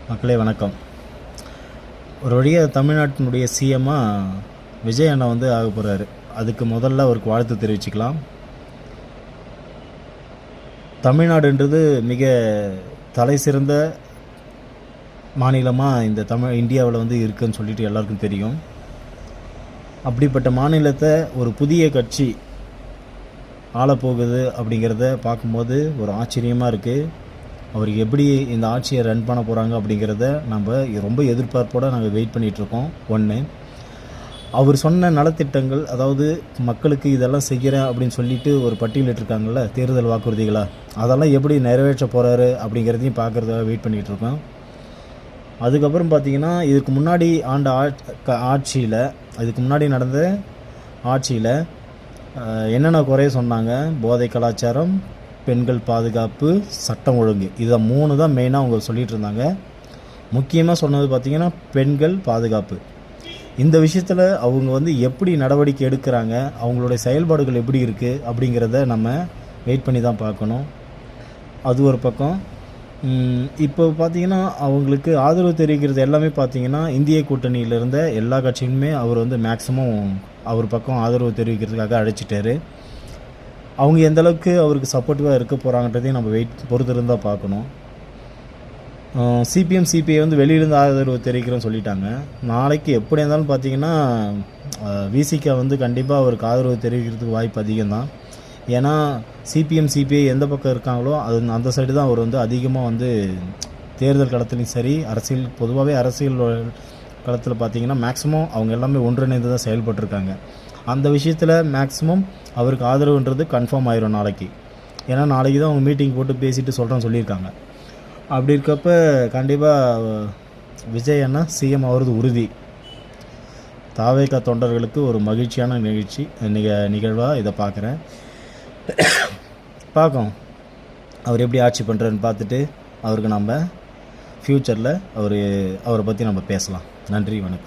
மக்களே வணக்கம். ஒரு வழியாக தமிழ்நாட்டினுடைய சிஎம்மாக விஜய் அண்ணா வந்து ஆக போகிறாரு. அதுக்கு முதல்ல அவருக்கு வாழ்த்து தெரிவிச்சுக்கலாம். தமிழ்நாடுன்றது மிக தலை சிறந்த மாநிலமாக இந்த இந்தியாவில் வந்து இருக்குதுன்னு சொல்லிட்டு எல்லாருக்கும் தெரியும். அப்படிப்பட்ட மாநிலத்தை ஒரு புதிய கட்சி ஆளப்போகுது அப்படிங்கிறத பார்க்கும்போது ஒரு ஆச்சரியமாக இருக்குது. அவருக்கு எப்படி இந்த ஆட்சியை ரன் பண்ண போகிறாங்க அப்படிங்கிறத நம்ம ரொம்ப எதிர்பார்ப்போடு நாங்கள் வெயிட் பண்ணிகிட்ருக்கோம். ஒன்று, அவர் சொன்ன நலத்திட்டங்கள், அதாவது மக்களுக்கு இதெல்லாம் செய்கிறேன் அப்படின்னு சொல்லிட்டு ஒரு பட்டியலிட்டிருக்காங்கள்ல தேர்தல் வாக்குறுதிகளாக, அதெல்லாம் எப்படி நிறைவேற்ற போகிறாரு அப்படிங்கிறதையும் பார்க்குறதாக வெயிட் பண்ணிகிட்ருக்கோம். அதுக்கப்புறம் பார்த்திங்கன்னா, இதுக்கு முன்னாடி ஆட்சியில் இதுக்கு முன்னாடி நடந்த ஆட்சியில் என்னென்ன குறைய சொன்னாங்க? போதை கலாச்சாரம், பெண்கள் பாதுகாப்பு, சட்டம் ஒழுங்கு, இதை 3 தான் மெயினாக அவங்க சொல்லிகிட்டு இருந்தாங்க. முக்கியமாக சொன்னது பார்த்திங்கன்னா பெண்கள் பாதுகாப்பு. இந்த விஷயத்தில் அவங்க வந்து எப்படி நடவடிக்கை எடுக்கிறாங்க, அவங்களுடைய செயல்பாடுகள் எப்படி இருக்குது அப்படிங்கிறத நம்ம வெயிட் பண்ணி தான் பார்க்கணும். அது ஒரு பக்கம். இப்போ பார்த்திங்கன்னா அவங்களுக்கு ஆதரவு தெரிவிக்கிறது எல்லாமே பார்த்திங்கன்னா இந்திய கூட்டணியில் இருந்த எல்லா கட்சியுமே அவர் வந்து மேக்ஸிமம் அவர் பக்கம் ஆதரவு தெரிவிக்கிறதுக்காக அழைச்சிட்டாரு. அவங்க எந்தளவுக்கு அவருக்கு சப்போர்ட்டிவாக இருக்க போகிறாங்கன்றதையும் நம்ம பொறுத்து இருந்தால் பார்க்கணும். சிபிஎம் சிபிஐ வந்து வெளியிலேருந்து ஆதரவு தெரிவிக்கிறோன்னு சொல்லிட்டாங்க. நாளைக்கு எப்படி இருந்தாலும் பார்த்திங்கன்னா விசிகா வந்து கண்டிப்பாக அவருக்கு ஆதரவு தெரிவிக்கிறதுக்கு வாய்ப்பு அதிகம் தான். ஏன்னா சிபிஎம் சிபிஐ எந்த பக்கம் இருக்காங்களோ அந்த சைடு தான் அவர் வந்து அதிகமாக வந்து தேர்தல் களத்துலையும் சரி, பொதுவாகவே அரசியல் களத்தில் பார்த்திங்கன்னா மேக்ஸிமம் அவங்க எல்லாமே ஒன்றிணைந்து தான் செயல்பட்டுருக்காங்க. அந்த விஷயத்தில் மேக்ஸிமம் அவருக்கு ஆதரவுன்றது கன்ஃபார்ம் ஆயிரும் நாளைக்கு. ஏன்னா நாளைக்கு தான் அவங்க மீட்டிங் போட்டு பேசிட்டு சொல்கிறேன்னு சொல்லியிருக்காங்க. அப்படி இருக்கப்போ கண்டிப்பாக விஜய் அண்ணா சிஎம் ஆகிறது உறுதி. தாவேகா தொண்டர்களுக்கு ஒரு மகிழ்ச்சியான நிகழ்வாக இதை பார்க்குறேன். பார்ப்போம் அவர் எப்படி ஆட்சி பண்ணுறாருன்னு பார்த்துட்டு அவருக்கு நம்ம ஃப்யூச்சரில் அவரை பற்றி நம்ம பேசலாம். நன்றி, வணக்கம்.